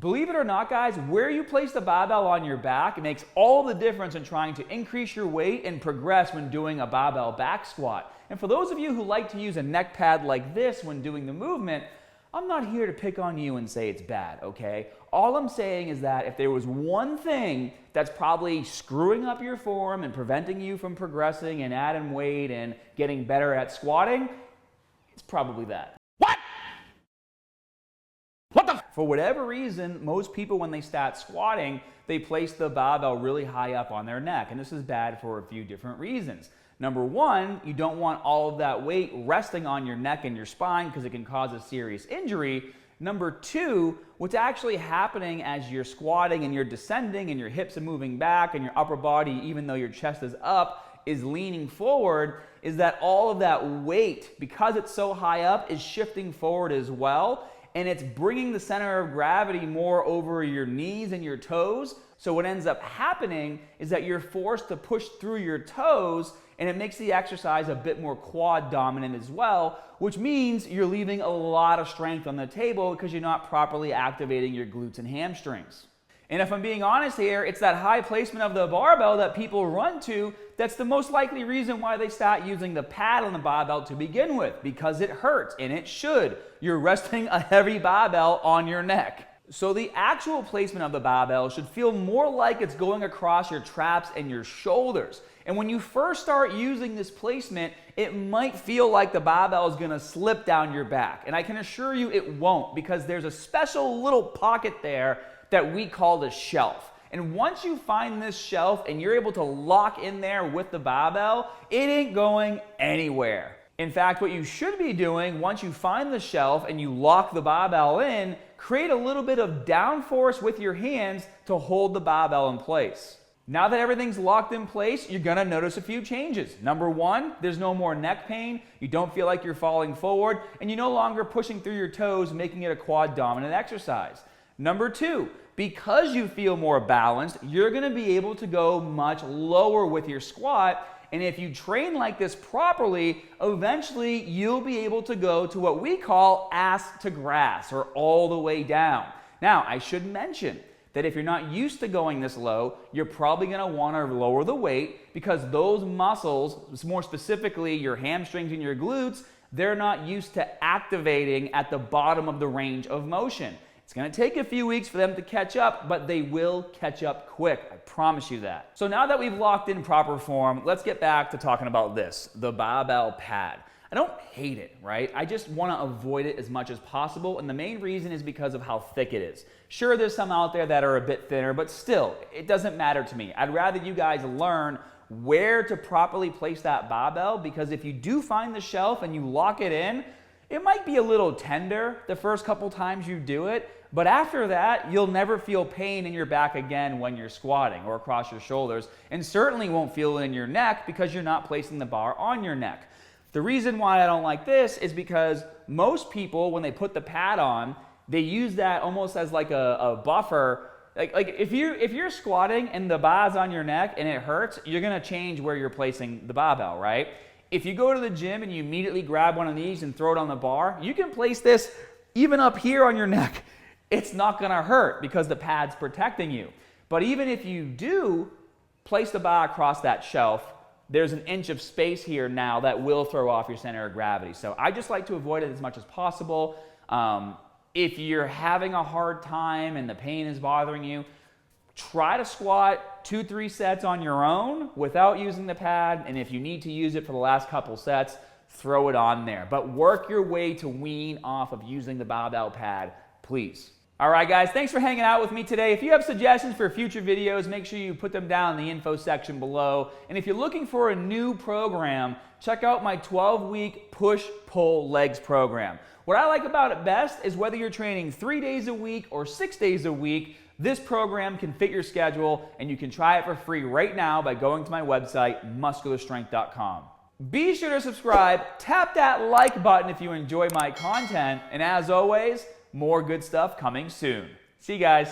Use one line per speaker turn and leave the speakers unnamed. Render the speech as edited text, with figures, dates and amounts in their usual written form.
Believe it or not, guys, where you place the barbell on your back, it makes all the difference in trying to increase your weight and progress when doing a barbell back squat. And for those of you who like to use a neck pad like this when doing the movement, I'm not here to pick on you and say it's bad, okay? All I'm saying is that if there was one thing that's probably screwing up your form and preventing you from progressing and adding weight and getting better at squatting, it's probably that. For whatever reason, most people when they start squatting, they place the barbell really high up on their neck. And this is bad for a few different reasons. Number one, you don't want all of that weight resting on your neck and your spine because it can cause a serious injury. Number two, what's actually happening as you're squatting and you're descending and your hips are moving back and your upper body, even though your chest is up, is leaning forward, is that all of that weight, because it's so high up, is shifting forward as well. And it's bringing the center of gravity more over your knees and your toes. So what ends up happening is that you're forced to push through your toes, and it makes the exercise a bit more quad dominant as well, which means you're leaving a lot of strength on the table because you're not properly activating your glutes and hamstrings. And if I'm being honest here, it's that high placement of the barbell that people run to that's the most likely reason why they start using the pad on the barbell to begin with, because it hurts, and it should. You're resting a heavy barbell on your neck. So the actual placement of the barbell should feel more like it's going across your traps and your shoulders. And when you first start using this placement, it might feel like the barbell is going to slip down your back. And I can assure you it won't, because there's a special little pocket there that we call the shelf. And once you find this shelf and you're able to lock in there with the barbell, it ain't going anywhere. In fact, what you should be doing once you find the shelf and you lock the barbell in, create a little bit of downforce with your hands to hold the barbell in place. Now that everything's locked in place, you're gonna notice a few changes. Number one, there's no more neck pain, you don't feel like you're falling forward, and you're no longer pushing through your toes, making it a quad dominant exercise. Number two, because you feel more balanced, you're gonna be able to go much lower with your squat, and if you train like this properly, eventually you'll be able to go to what we call ass to grass, or all the way down. Now, I should mention that if you're not used to going this low, you're probably gonna wanna lower the weight, because those muscles, more specifically your hamstrings and your glutes, they're not used to activating at the bottom of the range of motion. It's gonna take a few weeks for them to catch up, but they will catch up quick, I promise you that. So now that we've locked in proper form, let's get back to talking about this, the barbell pad. I don't hate it, right? I just wanna avoid it as much as possible, and the main reason is because of how thick it is. Sure, there's some out there that are a bit thinner, but still, it doesn't matter to me. I'd rather you guys learn where to properly place that barbell, because if you do find the shelf and you lock it in, it might be a little tender the first couple times you do it, but after that, you'll never feel pain in your back again when you're squatting or across your shoulders, and certainly won't feel it in your neck because you're not placing the bar on your neck. The reason why I don't like this is because most people, when they put the pad on, they use that almost as like a buffer. Like if you're squatting and the bar's on your neck and it hurts, you're gonna change where you're placing the barbell, right? If you go to the gym and you immediately grab one of these and throw it on the bar, you can place this even up here on your neck. It's not gonna hurt because the pad's protecting you. But even if you do place the bar across that shelf, there's an inch of space here now that will throw off your center of gravity. So I just like to avoid it as much as possible. If you're having a hard time and the pain is bothering you, try to squat 2-3 sets on your own without using the pad, and if you need to use it for the last couple sets, throw it on there. But work your way to wean off of using the barbell pad, please. All right, guys, thanks for hanging out with me today. If you have suggestions for future videos, make sure you put them down in the info section below. And if you're looking for a new program, check out my 12-week push-pull legs program. What I like about it best is whether you're training 3 days a week or 6 days a week, this program can fit your schedule, and you can try it for free right now by going to my website, muscularstrength.com. Be sure to subscribe, tap that like button if you enjoy my content, and as always, more good stuff coming soon. See you guys.